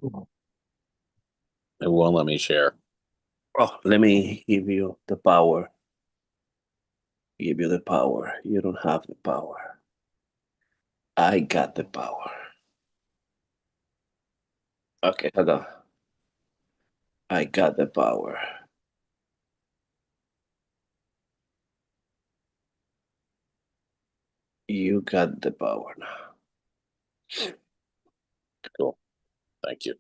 It won't let me share. Oh, let me give you the power. Give you the power. You don't have the power. I got the power. Okay, hold on. I got the power. You got the power now. Cool. Thank you.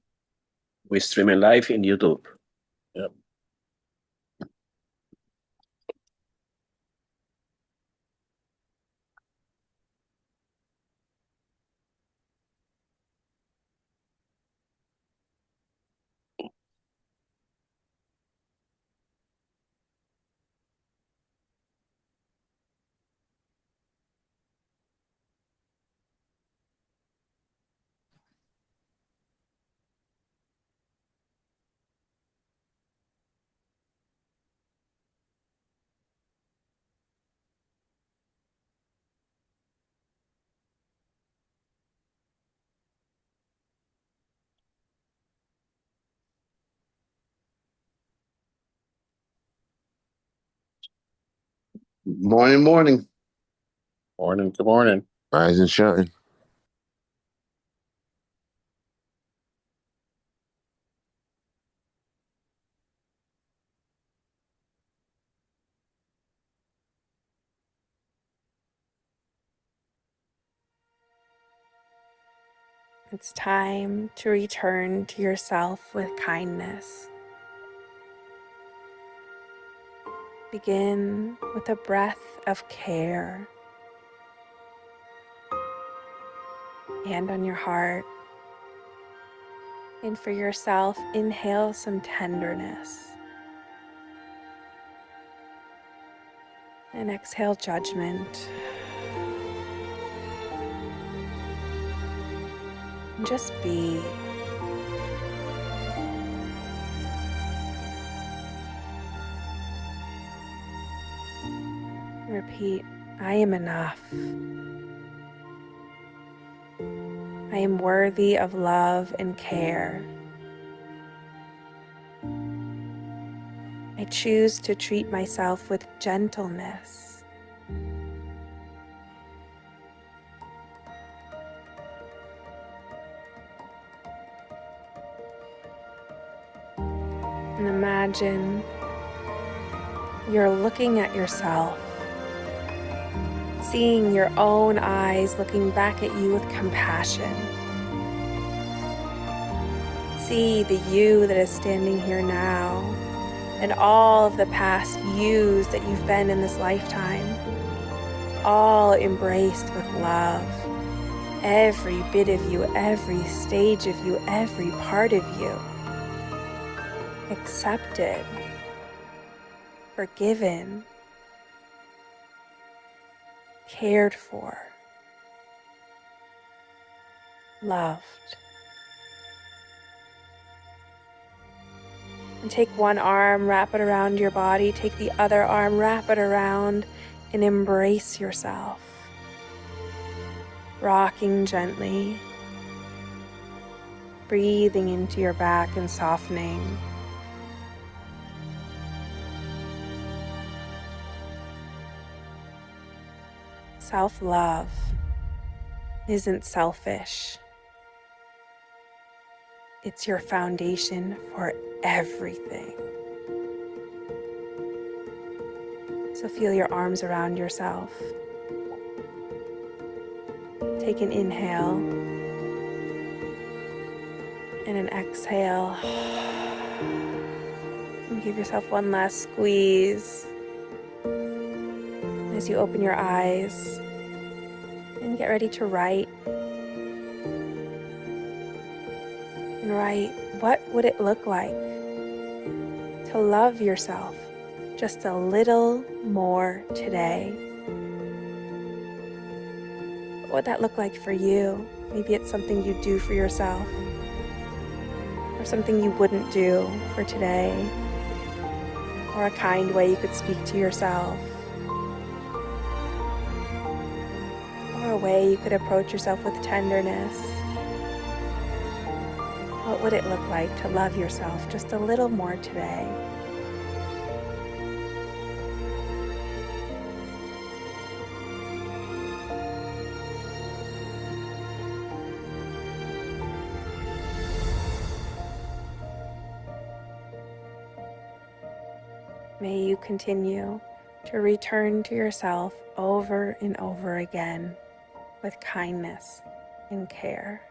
We're streaming live in YouTube. Yep. Morning, morning. Morning. Good morning. Rise and shine. It's time to return to yourself with kindness. Begin with a breath of care. Hand on your heart. And for yourself, inhale some tenderness. And exhale judgment. And just be. Repeat, I am enough. I am worthy of love and care. I choose to treat myself with gentleness. And imagine you're looking at yourself, seeing your own eyes looking back at you with compassion. See the you that is standing here now and all of the past yous that you've been in this lifetime, all embraced with love. Every bit of you, every stage of you, every part of you, accepted, forgiven, cared for, loved. And take one arm, wrap it around your body, take the other arm, wrap it around, and embrace yourself. Rocking gently, breathing into your back and softening. Self-love isn't selfish. It's your foundation for everything. So feel your arms around yourself. Take an inhale and an exhale. And give yourself one last squeeze. As you open your eyes and get ready to write. And write, what would it look like to love yourself just a little more today? What would that look like for you? Maybe it's something you do for yourself, or something you wouldn't do for today, or a kind way you could speak to yourself, or a way you could approach yourself with tenderness. What what would it look like to love yourself just a little more today? May you continue to return to yourself over and over again with kindness and care.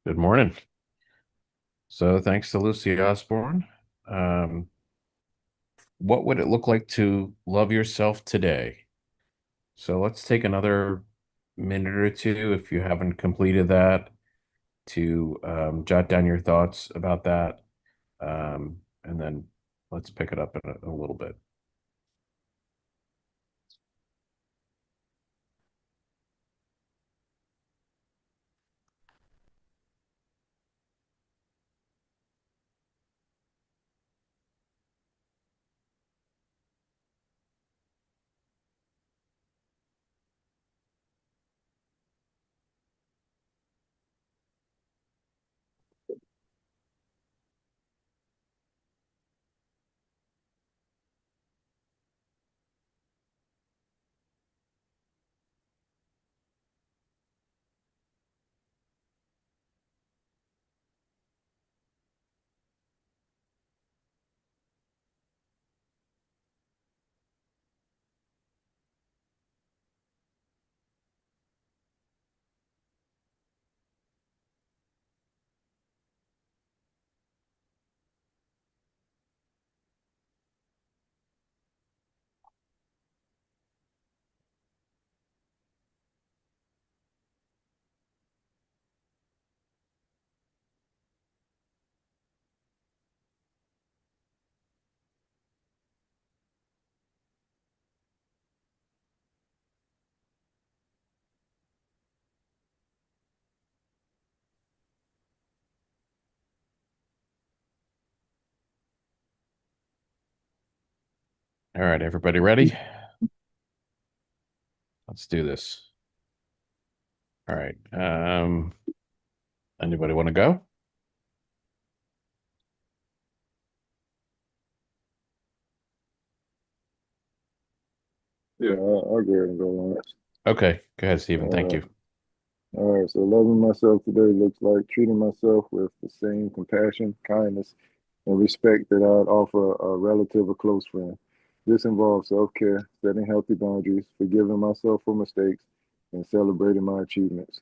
Good morning. So thanks to Lucy Osborne. What would it look like to love yourself today? So let's take another minute or two if you haven't completed that to jot down your thoughts about that. And then let's pick it up in a little bit. All right, everybody ready? Let's do this. All right. Anybody want to go? Yeah, I'll go ahead and go on it. Okay, go ahead, Stephen. Thank you. All right, so loving myself today looks like treating myself with the same compassion, kindness, and respect that I'd offer a relative or close friend. This involves self-care, setting healthy boundaries, forgiving myself for mistakes, and celebrating my achievements,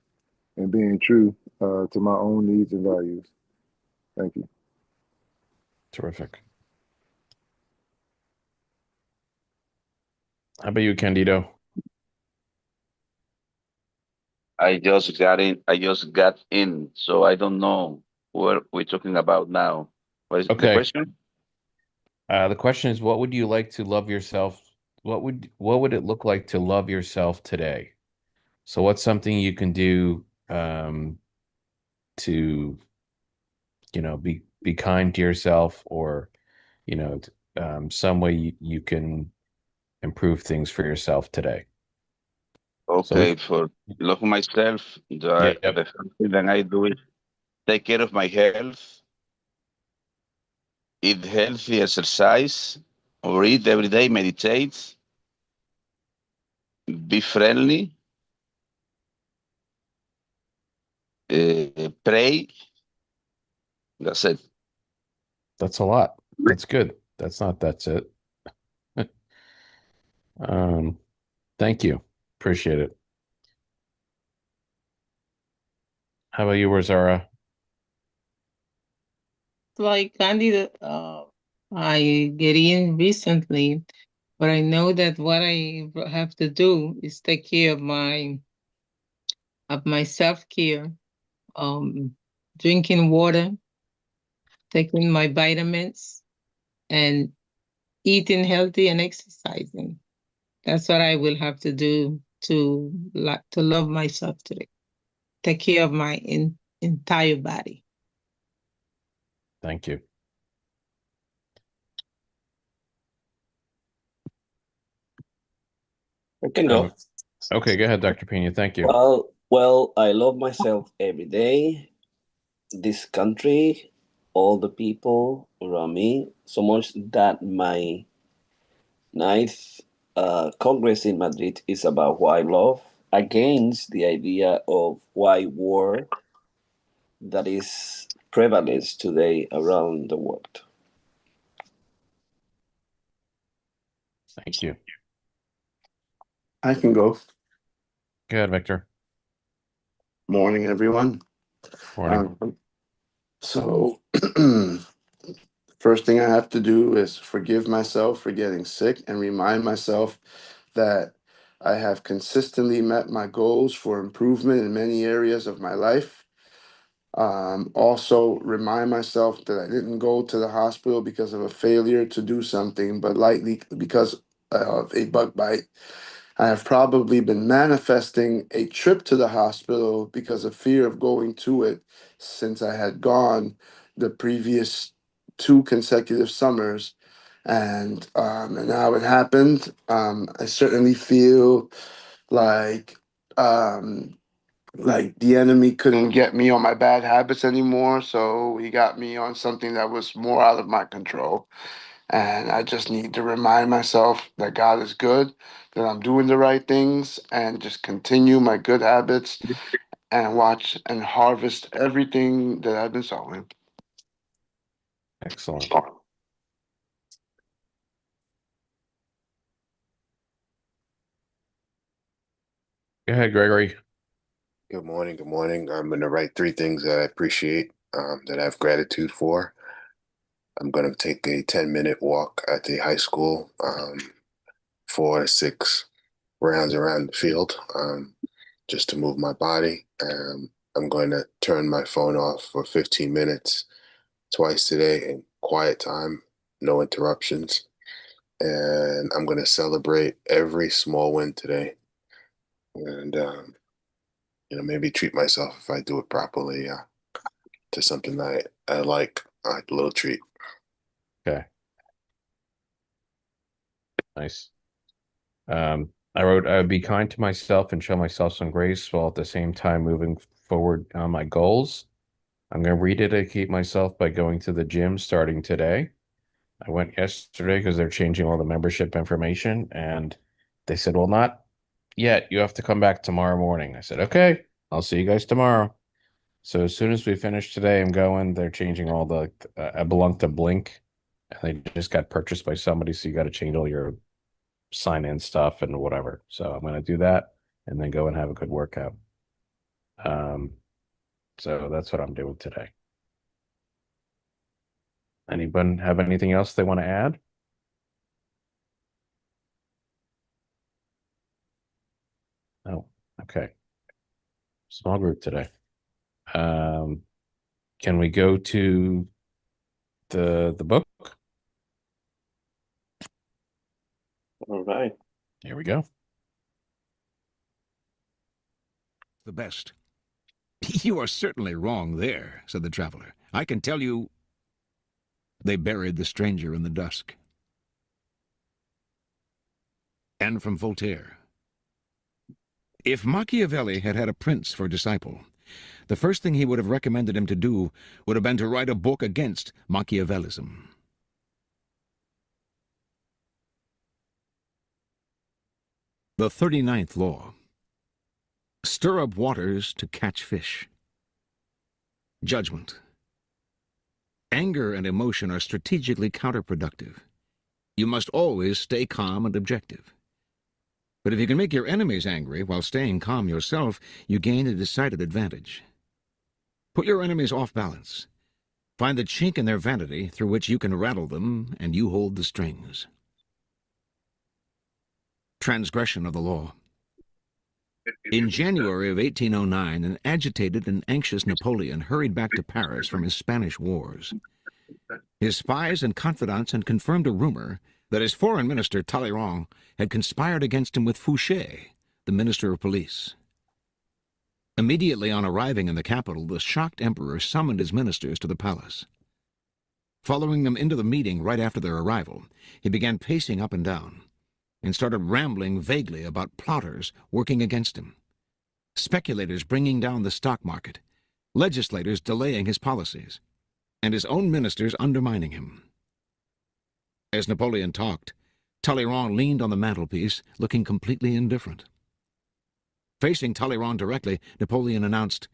and being true to my own needs and values. Thank you. Terrific. How about you, Candido? I just got in, so I don't know what we're talking about now. What is the Okay. question? The question is, what would you like to love yourself? What would it look like to love yourself today? So what's something you can do to, be kind to yourself, or, some way you can improve things for yourself today? So Okay, for love myself, yep. the first thing that I do is take care of my health, eat healthy, exercise, read every day, meditate, be friendly, pray. That's it. That's a lot. That's good. That's it. Thank you. Appreciate it. How about you, Rosaura? Like candidate, I get in recently, but I know that what I have to do is take care of my of my self-care, drinking water, taking my vitamins, and eating healthy and exercising. That's what I will have to do to love myself today. Take care of my entire body. Thank you. I can go. Okay, go ahead, Dr. Pina. Thank you. Well, I love myself every day. This country, all the people around me, so much that my ninth Congress in Madrid is about why love against the idea of why war that is prevalent today around the world. Thank you. I can go. Go ahead, Victor. Morning, everyone. Morning. So, first thing I have to do is forgive myself for getting sick and remind myself that I have consistently met my goals for improvement in many areas of my life. Also, remind myself that I didn't go to the hospital because of a failure to do something, but likely because of a bug bite. I have probably been manifesting a trip to the hospital because of fear of going to it since I had gone the previous 2 consecutive summers. And now it happened. I certainly feel like um, the enemy couldn't get me on my bad habits anymore, so he got me on something that was more out of my control. And I just need to remind myself that God is good, that I'm doing the right things, and just continue my good habits and watch and harvest everything that I've been sowing. Excellent. Go ahead, Gregory. Good morning. Good morning. I'm going to write 3 things that I appreciate, that I have gratitude for. I'm going to take a 10-minute walk at the high school, 4 to 6 rounds around the field, just to move my body. I'm going to turn my phone off for 15 minutes twice today in quiet time, no interruptions. And I'm going to celebrate every small win today. And, maybe treat myself if I do it properly. To something that I like a little treat. Okay. Nice. I wrote, I would be kind to myself and show myself some grace while at the same time moving forward on my goals. I'm going to rededicate myself by going to the gym starting today. I went yesterday because they're changing all the membership information, and they said, well, not yet. You have to come back tomorrow morning. I said, okay, I'll see you guys tomorrow. So as soon as we finish today, I'm going. They're changing all the, I belong to Blink, and they just got purchased by somebody, so you got to change all your sign-in stuff and whatever. So I'm going to do that and then go and have a good workout. So that's what I'm doing today. Anyone have anything else they want to add? Oh, okay. Small group today. Can we go to the book? All right. Here we go. The best. You are certainly wrong there, said the traveler. I can tell you. They buried the stranger in the dusk. And from Voltaire. If Machiavelli had had a prince for disciple, the first thing he would have recommended him to do would have been to write a book against Machiavellism. The 39th law. Stir up waters to catch fish. Judgment. Anger and emotion are strategically counterproductive. You must always stay calm and objective. But if you can make your enemies angry while staying calm yourself, you gain a decided advantage. Put your enemies off balance. Find the chink in their vanity through which you can rattle them, and you hold the strings. Transgression of the law. In January of 1809, an agitated and anxious Napoleon hurried back to Paris from his Spanish wars. His spies and confidants had confirmed a rumor that his foreign minister, Talleyrand, had conspired against him with Fouché, the minister of police. Immediately on arriving in the capital, the shocked emperor summoned his ministers to the palace. Following them into the meeting right after their arrival, he began pacing up and down and started rambling vaguely about plotters working against him, speculators bringing down the stock market, legislators delaying his policies, and his own ministers undermining him. As Napoleon talked, Talleyrand leaned on the mantelpiece, looking completely indifferent. Facing Talleyrand directly, Napoleon announced,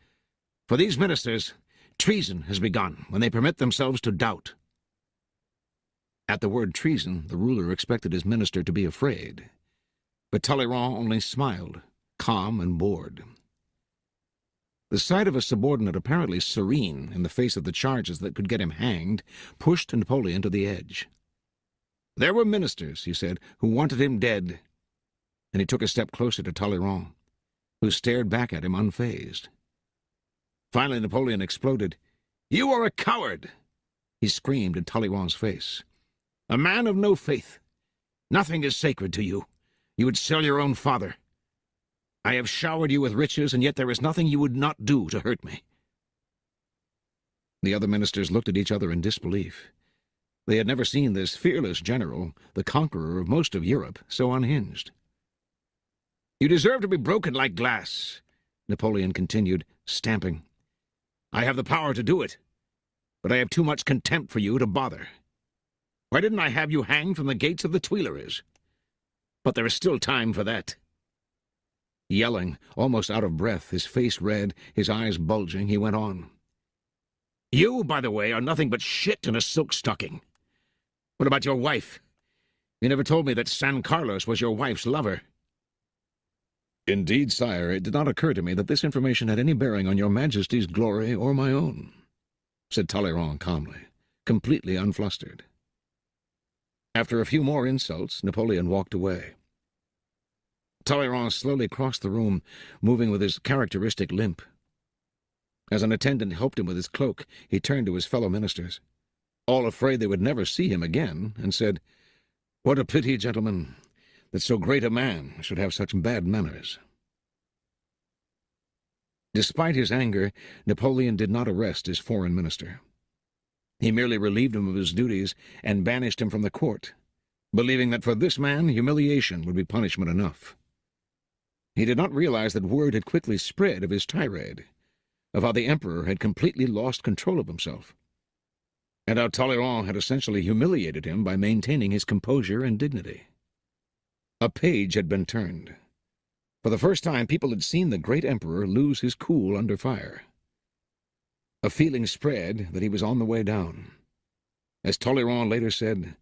"For these ministers, treason has begun when they permit themselves to doubt." At the word treason, the ruler expected his minister to be afraid, but Talleyrand only smiled, calm and bored. The sight of a subordinate apparently serene in the face of the charges that could get him hanged pushed Napoleon to the edge. There were ministers, he said, who wanted him dead, and he took a step closer to Talleyrand, who stared back at him unfazed. Finally, Napoleon exploded. "You are a coward!" he screamed in Talleyrand's face. "A man of no faith. Nothing is sacred to you. You would sell your own father. I have showered you with riches, and yet there is nothing you would not do to hurt me." The other ministers looked at each other in disbelief. They had never seen this fearless general, the conqueror of most of Europe, so unhinged. "You deserve to be broken like glass," Napoleon continued, stamping. "I have the power to do it, but I have too much contempt for you to bother. Why didn't I have you hanged from the gates of the Tuileries? But there is still time for that." Yelling, almost out of breath, his face red, his eyes bulging, he went on. "You, by the way, are nothing but shit in a silk stocking. What about your wife? You never told me that San Carlos was your wife's lover." "Indeed, sire, it did not occur to me that this information had any bearing on your Majesty's glory or my own," said Talleyrand calmly, completely unflustered. After a few more insults, Napoleon walked away. Talleyrand slowly crossed the room, moving with his characteristic limp. As an attendant helped him with his cloak, he turned to his fellow ministers, all afraid they would never see him again, and said, "What a pity, gentlemen, that so great a man should have such bad manners." Despite his anger, Napoleon did not arrest his foreign minister. He merely relieved him of his duties and banished him from the court, believing that for this man humiliation would be punishment enough. He did not realize that word had quickly spread of his tirade, of how the emperor had completely lost control of himself, and how Talleyrand had essentially humiliated him by maintaining his composure and dignity. A page had been turned. For the first time, people had seen the great emperor lose his cool under fire. A feeling spread that he was on the way down. As Talleyrand later said,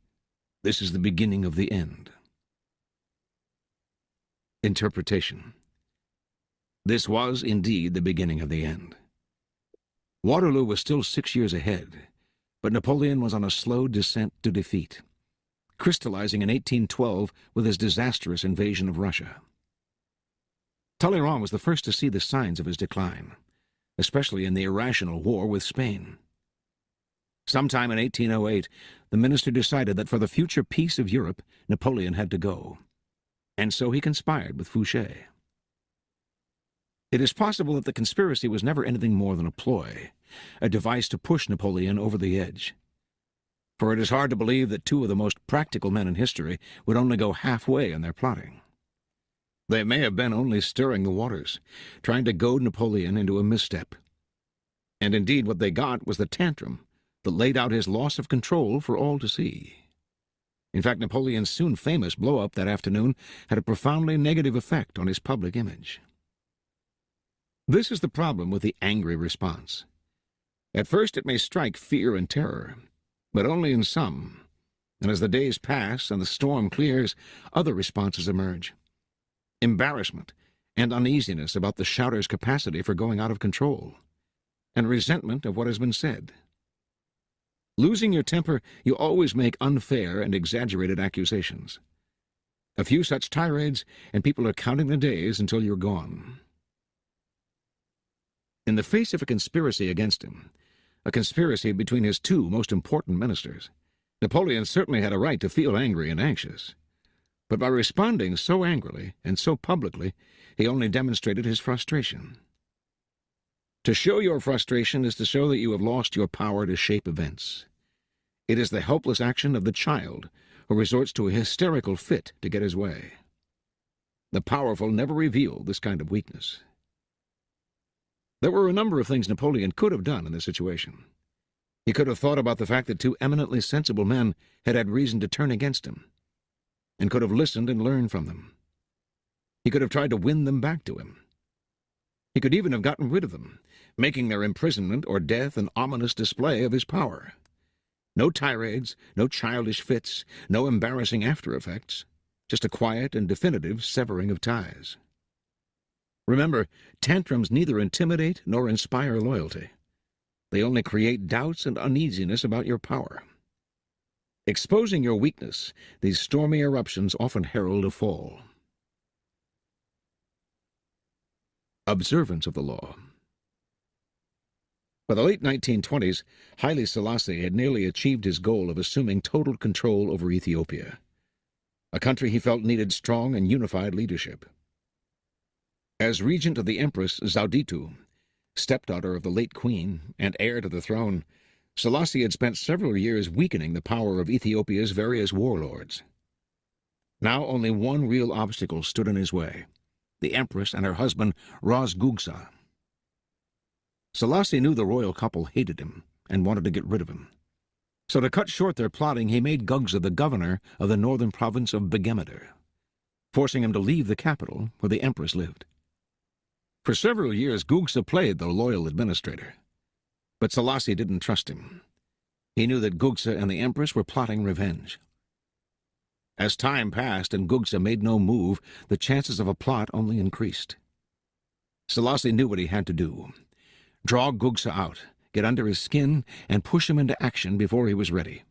"This is the beginning of the end." Interpretation. This was indeed the beginning of the end. Waterloo was still 6 years ahead, but Napoleon was on a slow descent to defeat, crystallizing in 1812 with his disastrous invasion of Russia. Talleyrand was the first to see the signs of his decline, especially in the irrational war with Spain. Sometime in 1808, the minister decided that for the future peace of Europe, Napoleon had to go, and so he conspired with Fouché. It is possible that the conspiracy was never anything more than a ploy, a device to push Napoleon over the edge. For it is hard to believe that two of the most practical men in history would only go halfway in their plotting. They may have been only stirring the waters, trying to goad Napoleon into a misstep. And indeed what they got was the tantrum that laid out his loss of control for all to see. In fact, Napoleon's soon famous blow-up that afternoon had a profoundly negative effect on his public image. This is the problem with the angry response. At first it may strike fear and terror, but only in some, and as the days pass and the storm clears, other responses emerge. Embarrassment and uneasiness about the shouter's capacity for going out of control, and resentment of what has been said. Losing your temper, you always make unfair and exaggerated accusations. A few such tirades, and people are counting the days until you're gone. In the face of a conspiracy against him, a conspiracy between his two most important ministers, Napoleon certainly had a right to feel angry and anxious. But by responding so angrily and so publicly, he only demonstrated his frustration. To show your frustration is to show that you have lost your power to shape events. It is the helpless action of the child who resorts to a hysterical fit to get his way. The powerful never reveal this kind of weakness. There were a number of things Napoleon could have done in this situation. He could have thought about the fact that two eminently sensible men had had reason to turn against him, and could have listened and learned from them. He could have tried to win them back to him. He could even have gotten rid of them, making their imprisonment or death an ominous display of his power. No tirades, no childish fits, no embarrassing after-effects, just a quiet and definitive severing of ties. Remember, tantrums neither intimidate nor inspire loyalty. They only create doubts and uneasiness about your power. Exposing your weakness, these stormy eruptions often herald a fall. Observance of the law. By the late 1920s, Haile Selassie had nearly achieved his goal of assuming total control over Ethiopia, a country he felt needed strong and unified leadership. As regent of the Empress Zauditu, stepdaughter of the late queen and heir to the throne, Selassie had spent several years weakening the power of Ethiopia's various warlords. Now only one real obstacle stood in his way: the Empress and her husband Ras Gugsa. Selassie knew the royal couple hated him and wanted to get rid of him. So to cut short their plotting, he made Gugsa the governor of the northern province of Begemeder, forcing him to leave the capital where the Empress lived. For several years, Gugsa played the loyal administrator. But Selassie didn't trust him. He knew that Gugsa and the Empress were plotting revenge. As time passed and Gugsa made no move, the chances of a plot only increased. Selassie knew what he had to do: draw Gugsa out, get under his skin, and push him into action before he was ready.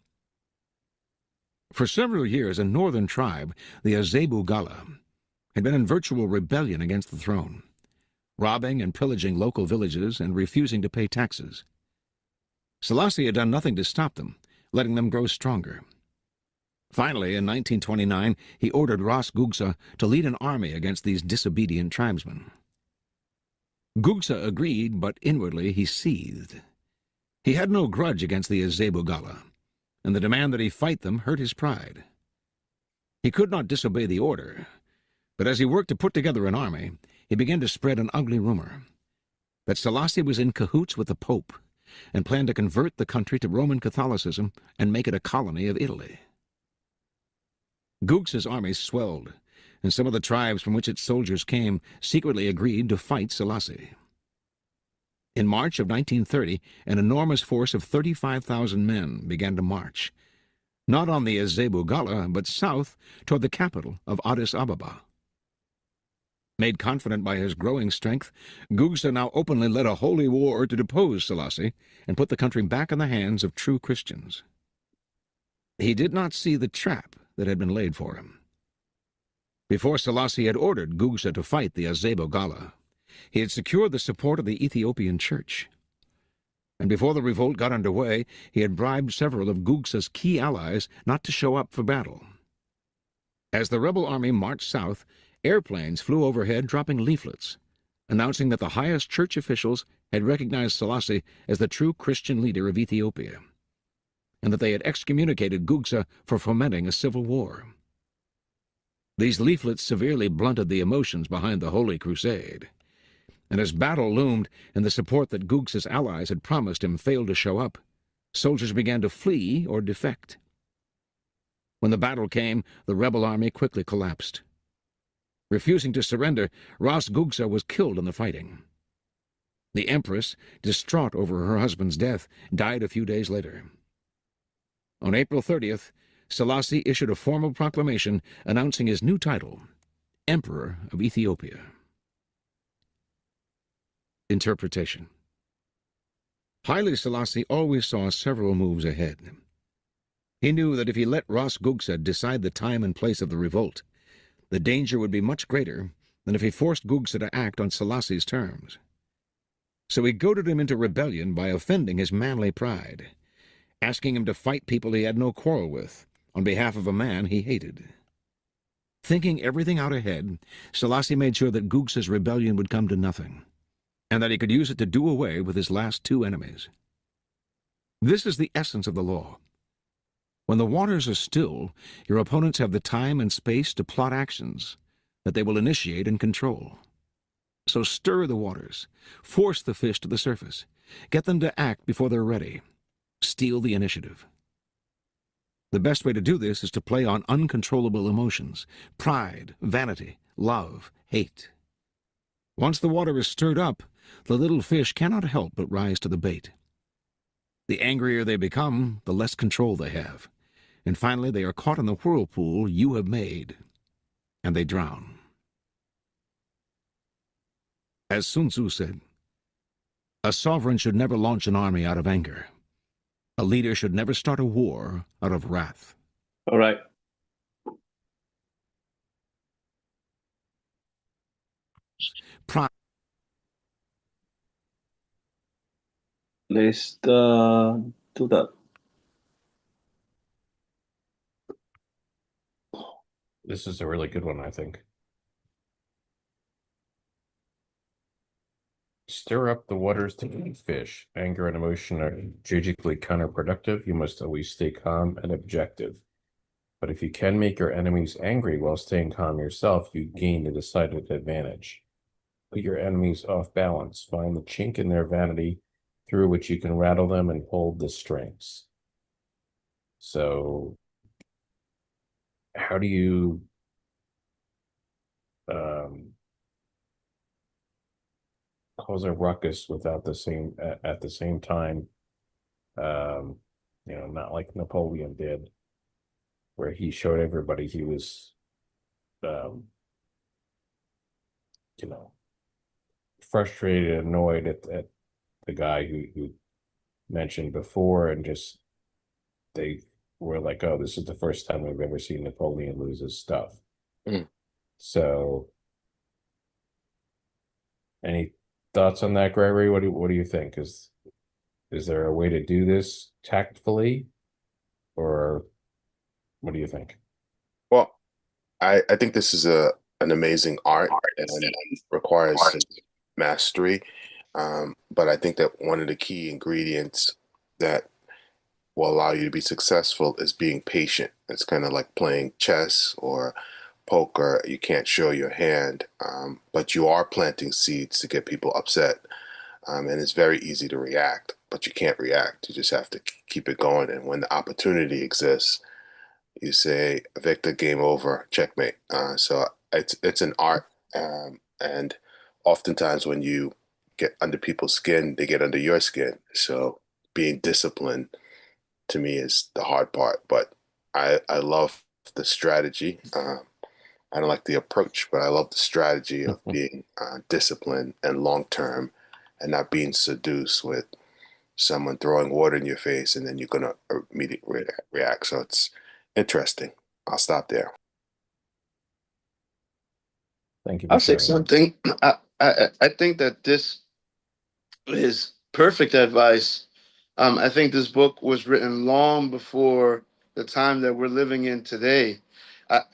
For several years, a northern tribe, the Azebu Gala, had been in virtual rebellion against the throne, robbing and pillaging local villages and refusing to pay taxes. Selassie had done nothing to stop them, letting them grow stronger. Finally, in 1929, he ordered Ras Gugsa to lead an army against these disobedient tribesmen. Gugsa agreed, but inwardly he seethed. He had no grudge against the Azebu Gala, and the demand that he fight them hurt his pride. He could not disobey the order, but as he worked to put together an army, he began to spread an ugly rumor that Selassie was in cahoots with the Pope and planned to convert the country to Roman Catholicism and make it a colony of Italy. Gugsa's army swelled, and some of the tribes from which its soldiers came secretly agreed to fight Selassie. In March of 1930, an enormous force of 35,000 men began to march, not on the Azebu Gala, but south toward the capital of Addis Ababa. Made confident by his growing strength, Gugsa now openly led a holy war to depose Selassie and put the country back in the hands of true Christians. He did not see the trap that had been laid for him. Before Selassie had ordered Gugsa to fight the Azebu Gala, he had secured the support of the Ethiopian Church. And before the revolt got underway, he had bribed several of Gugsa's key allies not to show up for battle. As the rebel army marched south, airplanes flew overhead dropping leaflets, announcing that the highest church officials had recognized Selassie as the true Christian leader of Ethiopia, and that they had excommunicated Gugsa for fomenting a civil war. These leaflets severely blunted the emotions behind the Holy Crusade, and as battle loomed and the support that Gugsa's allies had promised him failed to show up, soldiers began to flee or defect. When the battle came, the rebel army quickly collapsed. Refusing to surrender, Ras Gugsa was killed in the fighting. The Empress, distraught over her husband's death, died a few days later. On April 30th, Selassie issued a formal proclamation announcing his new title, Emperor of Ethiopia. Interpretation. Haile Selassie always saw several moves ahead. He knew that if he let Ras Gugsa decide the time and place of the revolt, the danger would be much greater than if he forced Gugsa to act on Selassie's terms. So he goaded him into rebellion by offending his manly pride, asking him to fight people he had no quarrel with on behalf of a man he hated. Thinking everything out ahead, Selassie made sure that Gux's rebellion would come to nothing, and that he could use it to do away with his last two enemies. This is the essence of the law. When the waters are still, your opponents have the time and space to plot actions that they will initiate and control. So stir the waters, force the fish to the surface, get them to act before they're ready, steal the initiative. The best way to do this is to play on uncontrollable emotions: pride, vanity, love, hate. Once the water is stirred up, the little fish cannot help but rise to the bait. The angrier they become, the less control they have, and finally they are caught in the whirlpool you have made, and they drown. As Sun Tzu said, a sovereign should never launch an army out of anger. A leader should never start a war out of wrath. All right. Pride. Let's do that. This is a really good one, I think. Stir up the waters to eat fish. Anger and emotion are strategically counterproductive. You must always stay calm and objective. But if you can make your enemies angry while staying calm yourself, you gain a decided advantage. Put your enemies off balance. Find the chink in their vanity through which you can rattle them and hold the strings. So, how do you cause a ruckus without at the same time, not like Napoleon did, where he showed everybody he was, frustrated, annoyed at the guy who mentioned before, and just they were like, "Oh, this is the first time we've ever seen Napoleon lose his stuff." Mm. So, any thoughts on that, Gregory? What do you think? Is there a way to do this tactfully, or what do you think? Well, I think this is an amazing art and requires some mastery. But I think that one of the key ingredients that will allow you to be successful is being patient. It's kind of like playing chess or poker. You can't show your hand, but you are planting seeds to get people upset. And it's very easy to react, but you can't react. You just have to keep it going. And when the opportunity exists, you say, "Victor, game over, checkmate." So it's an art, and oftentimes when you get under people's skin, they get under your skin. So being disciplined to me is the hard part. But I love the strategy. I don't like the approach, but I love the strategy of being disciplined and long term, and not being seduced with someone throwing water in your face and then you're going to immediately react. So it's interesting. I'll stop there. Thank you for I'll say sharing. something. I think that this is perfect advice. I think this book was written long before the time that we're living in today.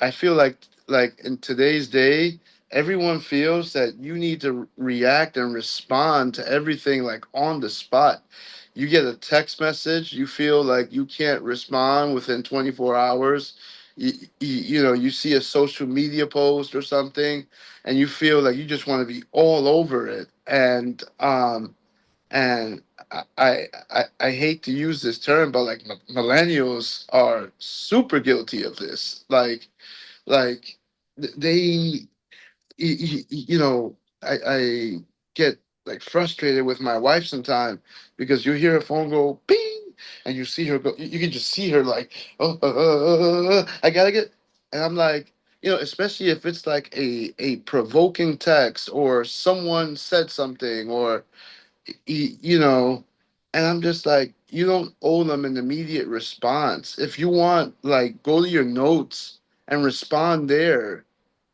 I feel like in today's day, everyone feels that you need to react and respond to everything like on the spot. You get a text message, you feel like you can't respond within 24 hours. You see a social media post or something, and you feel like you just want to be all over it. And I hate to use this term, but like millennials are super guilty of this. Like they, I get like frustrated with my wife sometimes because you hear her phone go ping, and you see her go. You can just see her like, oh, I gotta get, and I'm like, especially if it's like a provoking text or someone said something or you know, and I'm just like, you don't owe them an immediate response. If you want, like, go to your notes and respond there,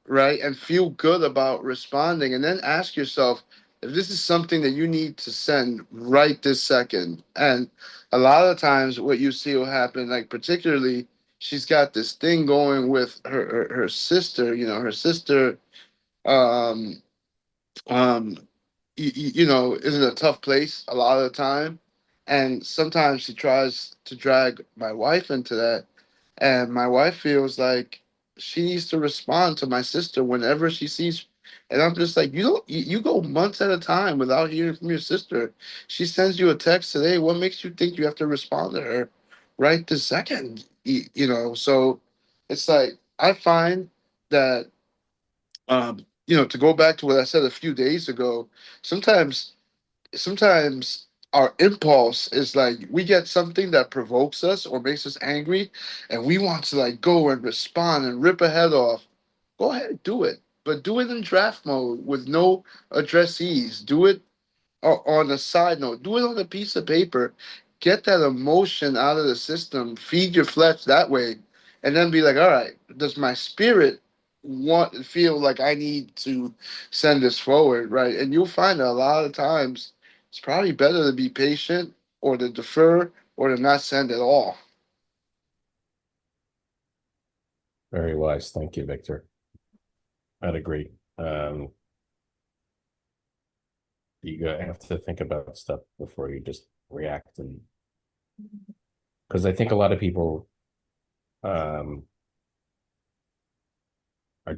right? And feel good about responding, and then ask yourself, if this is something that you need to send right this second. And a lot of times what you see will happen, like particularly she's got this thing going with her sister, her sister um um is in a tough place a lot of the time. And sometimes she tries to drag my wife into that. And my wife feels like she needs to respond to my sister whenever she sees. And I'm just like, you go months at a time without hearing from your sister. She sends you a text today. What makes you think you have to respond to her right this second? So it's like, I find that to go back to what I said a few days ago, sometimes our impulse is like we get something that provokes us or makes us angry, and we want to like go and respond and rip a head off. Go ahead, do it. But do it in draft mode with no addressees. Do it on a side note. Do it on a piece of paper. Get that emotion out of the system. Feed your flesh that way, and then be like, all right, does my spirit feel like I need to send this forward, right? And you'll find that a lot of times it's probably better to be patient or to defer or to not send at all. Very wise. Thank you, Victor. I'd agree. Have to think about stuff before you just react, and because I think a lot of people are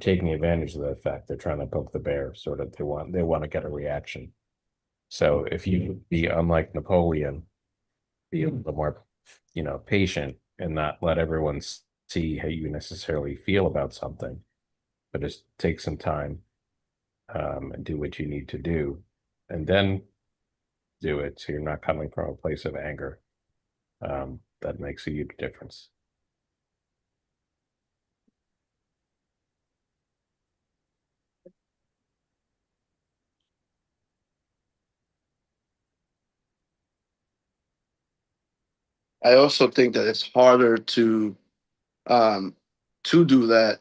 taking advantage of that fact. They're trying to poke the bear, sort of. They want to get a reaction. So if you be unlike Napoleon, be a little more, patient and not let everyone see how you necessarily feel about something, but just take some time and do what you need to do, and then do it. So you're not coming from a place of anger. That makes a huge difference. I also think that it's harder um, to do that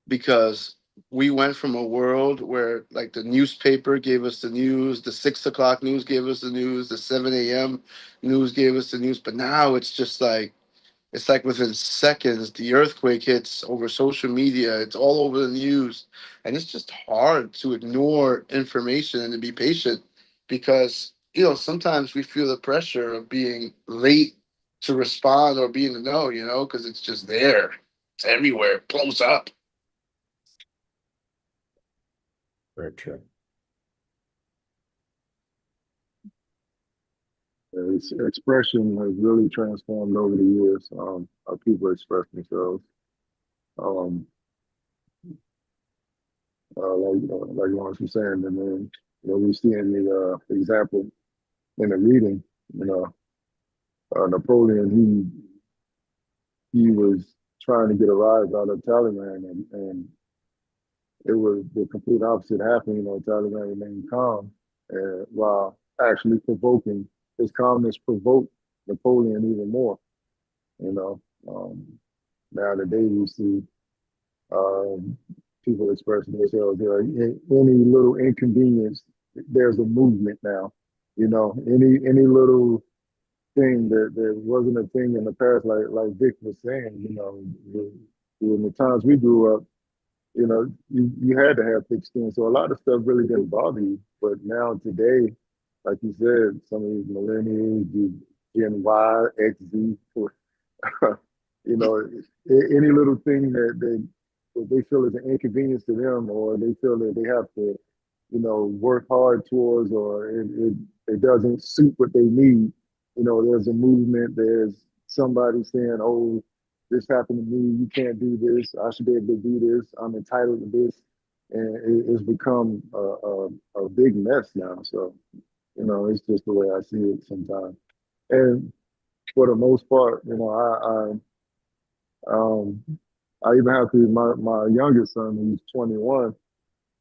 because we went from a world where like the newspaper gave us the news, the 6 o'clock news gave us the news, the 7 a.m. news gave us the news, but now it's like within seconds the earthquake hits over social media. It's all over the news, and it's just hard to ignore information and to be patient because sometimes we feel the pressure of being late to respond or being to know, because it's just there, it's everywhere, close up. Very true. Expression has really transformed over the years. How people express themselves. Um, like Lawrence was saying, and then we see in the example in the reading, you know, Napoleon, he was trying to get a rise out of Taliban, and it was the complete opposite happening. Taliban remained calm, while actually provoking. His calmness provoked Napoleon even more. You know, um, now today we see um, people expressing themselves. Any little inconvenience, there's a movement now. Any little thing that wasn't a thing in the past, like Vic was saying. In the times we grew up, you had to have thick skin. So a lot of stuff really didn't bother you. But now today, like you said, some of these millennials, Gen Y, X, Z, you know, any little thing that they feel is an inconvenience to them, or they feel that they have to, work hard towards, or it doesn't suit what they need. There's a movement. There's somebody saying, "Oh, this happened to me. You can't do this. I should be able to do this. I'm entitled to this," and it's become a big mess now. So, it's just the way I see it sometimes. And for the most part, um, I even have to my youngest son, who's 21.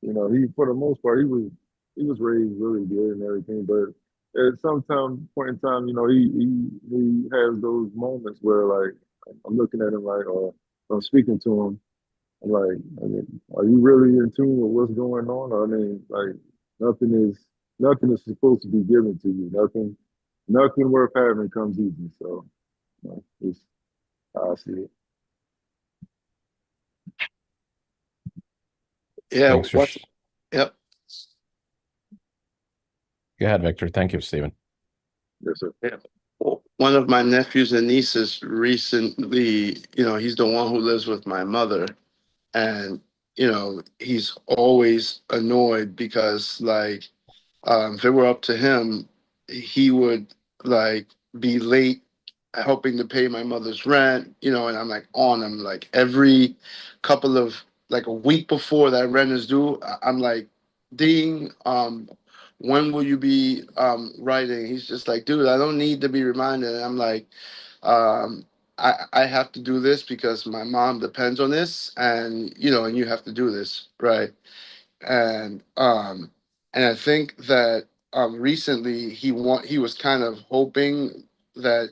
He for the most part he was raised really good and everything, but at some point in time, he has those moments where like I'm looking at him like, or I'm speaking to him, I'm like, are you really in tune with what's going on? I mean, like nothing is nothing is supposed to be given to you. Nothing worth having comes easy. So, it's how I see it. Yeah. Thanks for. Yep. Go ahead, Victor. Thank you, Stephen. Yes, sir. Yeah. Well, one of my nephews and nieces recently, he's the one who lives with my mother. And, he's always annoyed because, like, if it were up to him, he would, like, be late helping to pay my mother's rent, and I'm like on him like every couple of like a week before that rent is due. I'm like, Dean, when will you be writing? He's just like, dude, I don't need to be reminded. And I'm like, I have to do this because my mom depends on this, and and you have to do this, right? and and I think that recently he was kind of hoping that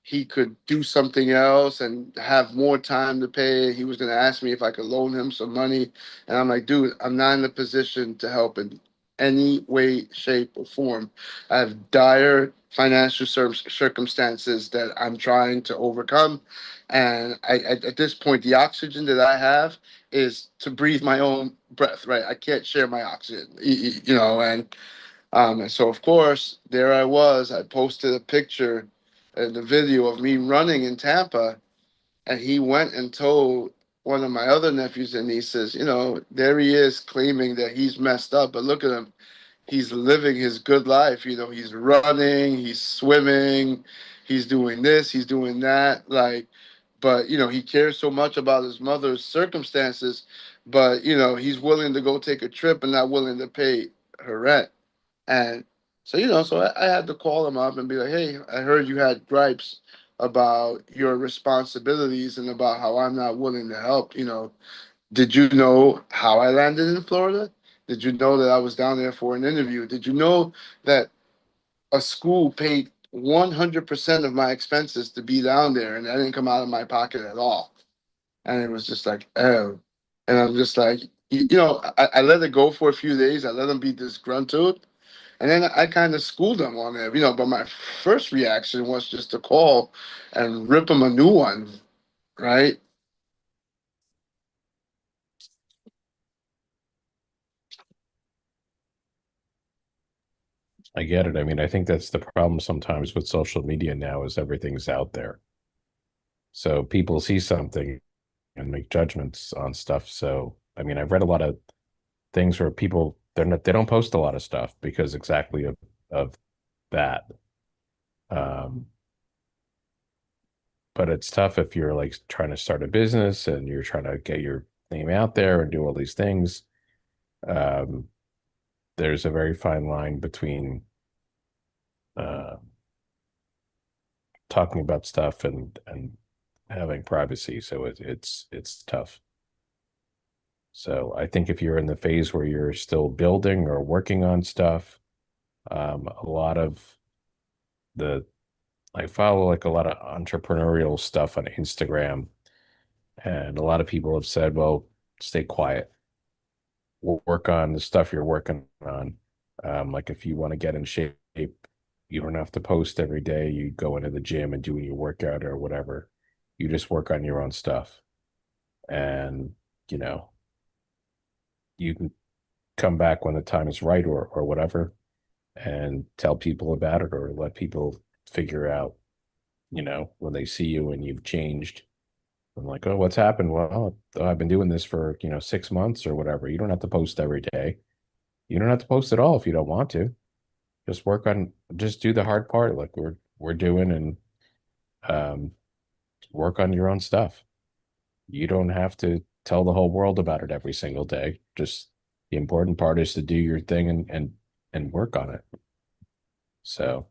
he could do something else and have more time to pay. He was going to ask me if I could loan him some money, and I'm like, dude, I'm not in a position to help in any way, shape, or form. I have dire financial circumstances that I'm trying to overcome, and at this point, the oxygen that I have is to breathe my own breath, right? I can't share my oxygen, and so of course there I was. I posted a picture and the video of me running in Tampa, and he went and told one of my other nephews and nieces, there he is claiming that he's messed up, but look at him. He's living his good life. He's running, he's swimming, he's doing this, he's doing that. Like, but he cares so much about his mother's circumstances, but he's willing to go take a trip and not willing to pay her rent. And so, I had to call him up and be like, hey, I heard you had gripes about your responsibilities and about how I'm not willing to help. Did you know how I landed in Florida? Did you know that I was down there for an interview? Did you know that a school paid 100% of my expenses to be down there, and that didn't come out of my pocket at all? And it was just like, oh. And I'm just like, I let it go for a few days. I let them be disgruntled. And then I kind of schooled them on it, but my first reaction was just to call and rip them a new one, right? I get it. I mean, I think that's the problem sometimes with social media now is everything's out there. So people see something and make judgments on stuff. So, I mean, I've read a lot of things where people they don't post a lot of stuff because exactly of that. Um, but it's tough if you're like trying to start a business and you're trying to get your name out there and do all these things. Um, there's a very fine line between uh, talking about stuff and having privacy. So it's tough. So I think if you're in the phase where you're still building or working on stuff, a lot of the I follow like a lot of entrepreneurial stuff on Instagram, and a lot of people have said, well, stay quiet, work on the stuff you're working on. Like if you want to get in shape, you don't have to post every day. You go into the gym and do your workout or whatever. You just work on your own stuff. And, you know, you can come back when the time is right or whatever and tell people about it or let people figure out, when they see you and you've changed. I'm like, oh, what's happened? Well, I've been doing this for, 6 months or whatever. You don't have to post every day. You don't have to post at all if you don't want to. Just do the hard part like we're doing and um, work on your own stuff. You don't have to tell the whole world about it every single day. Just the important part is to do your thing and work on it. So,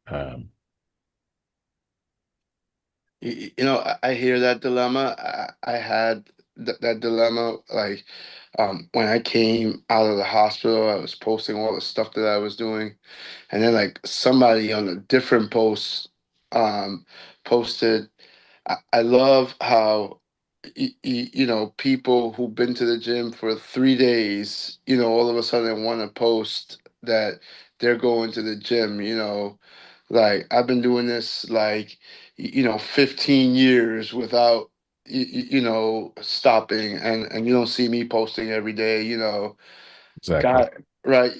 um, I hear that dilemma. I had that dilemma like when I came out of the hospital. I was posting all the stuff that I was doing, and then like somebody on a different post um, posted. I love how people who've been to the gym for 3 days, all of a sudden want to post that they're going to the gym, like I've been doing this like 15 years without stopping, and you don't see me posting every day, Exactly. God, right?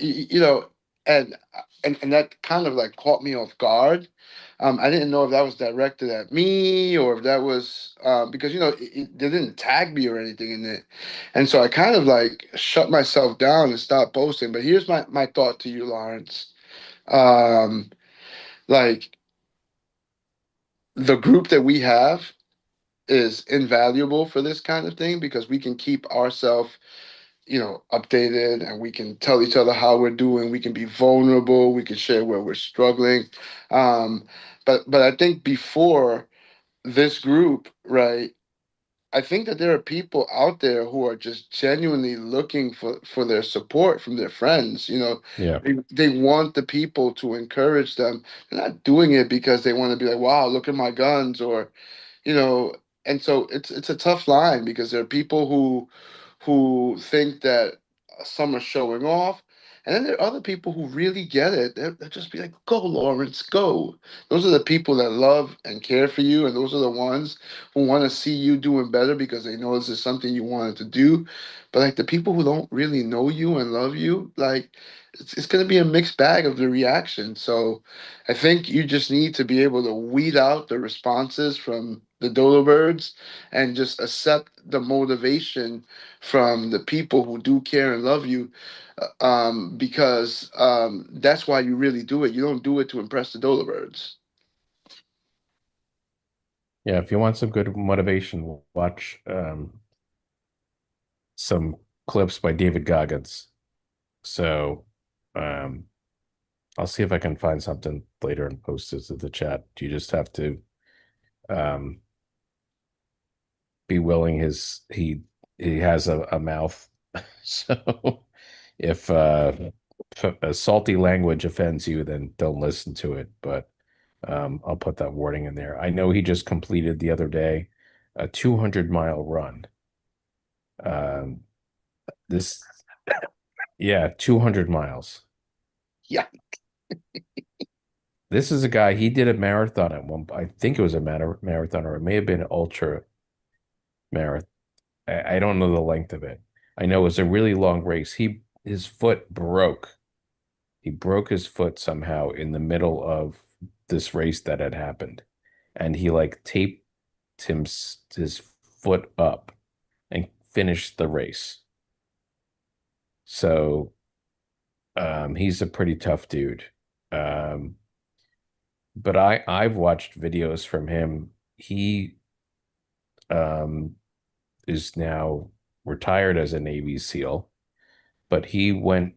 And and that kind of like caught me off guard. I didn't know if that was directed at me or if that was because they didn't tag me or anything in it, and so I kind of like shut myself down and stopped posting. But here's my thought to you, Lawrence. Um, like the group that we have is invaluable for this kind of thing because we can keep ourselves updated, and we can tell each other how we're doing. We can be vulnerable. We can share where we're struggling. Um, but I think before this group, right? I think that there are people out there who are just genuinely looking for their support from their friends. Yeah. They want the people to encourage them. They're not doing it because they want to be like, wow, look at my guns, or you know and so it's a tough line because there are people who think that some are showing off, and then there are other people who really get it. They'll just be like, go Lawrence, go. Those are the people that love and care for you, and those are the ones who want to see you doing better because they know this is something you wanted to do. But like the people who don't really know you and love you, like it's going to be a mixed bag of the reaction. So I think you just need to be able to weed out the responses from the dodo birds and just accept the motivation from the people who do care and love you, because that's why you really do it. You don't do it to impress the dodo birds. Yeah, if you want some good motivation, watch some clips by David Goggins. So um, I'll see if I can find something later and post it to the chat. You just have to um, be willing. He has a mouth, so if a salty language offends you, then don't listen to it. But I'll put that warning in there. I know he just completed the other day a 200-mile run. This, yeah, 200 miles. Yeah. This is a guy, he did a marathon at one, I think it was a marathon, or it may have been an ultra marathon. I don't know the length of it. I know it was a really long race. His foot broke. He broke his foot somehow in the middle of this race that had happened. And he like taped his foot up and finished the race. So he's a pretty tough dude. Um, but I've watched videos from him. He um, is now retired as a Navy SEAL, but uh, he wanted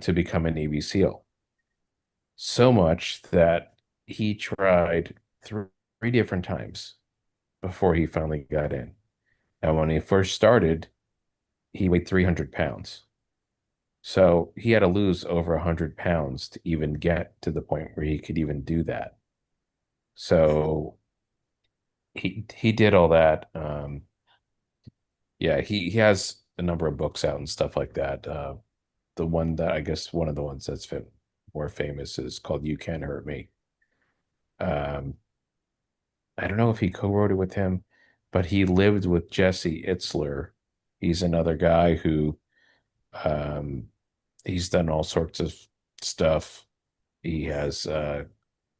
to become a Navy SEAL so much that he tried three different times before he finally got in. And when he first started, he weighed 300 pounds. So he had to lose over 100 pounds to even get to the point where he could even do that. So he did all that. Yeah, he has a number of books out and stuff like that. The one that I guess one of the ones that's more famous is called "You Can't Hurt Me." Um, I don't know if he co-wrote it with him, but he lived with Jesse Itzler. He's another guy who um, he's done all sorts of stuff. He has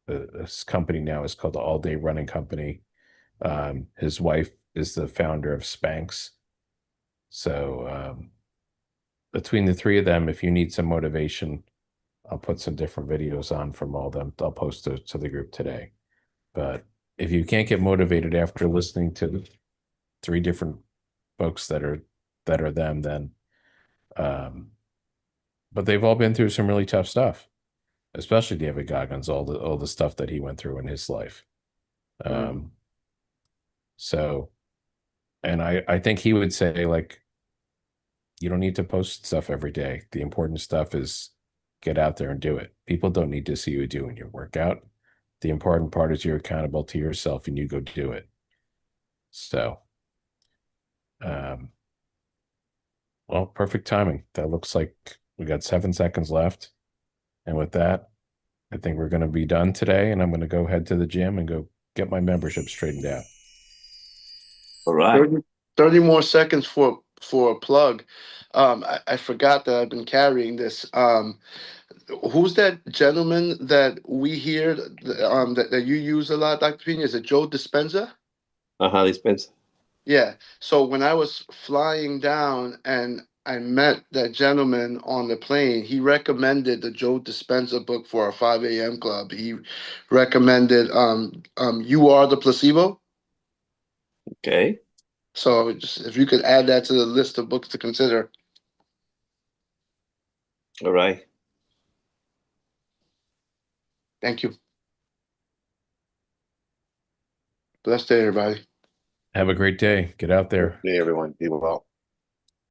his company now is called the All Day Running Company. His wife is the founder of Spanx. So between the three of them, if you need some motivation, I'll put some different videos on from all of them. I'll post those to the group today. But if you can't get motivated after listening to three different folks that are them, then but they've all been through some really tough stuff, especially David Goggins, all the stuff that he went through in his life. So, and I think he would say, like, you don't need to post stuff every day. The important stuff is get out there and do it. People don't need to see you doing your workout. The important part is you're accountable to yourself and you go do it. So, um, Well, perfect timing. That looks like we got 7 seconds left. And with that, I think we're going to be done today. And I'm going to go head to the gym and go get my membership straightened out. All right. 30 more seconds for a plug. I forgot that I've been carrying this. Who's that gentleman that we hear that you use a lot, Dr. Pina? Is it Joe Dispenza? Dispensa. Yeah. So when I was flying down and I met that gentleman on the plane, he recommended the Joe Dispenza book for our 5 a.m. club. He recommended You Are the Placebo. Okay. So just, if you could add that to the list of books to consider. All right. Thank you. Blessed day, everybody. Have a great day. Get out there. Hey, everyone. Be well.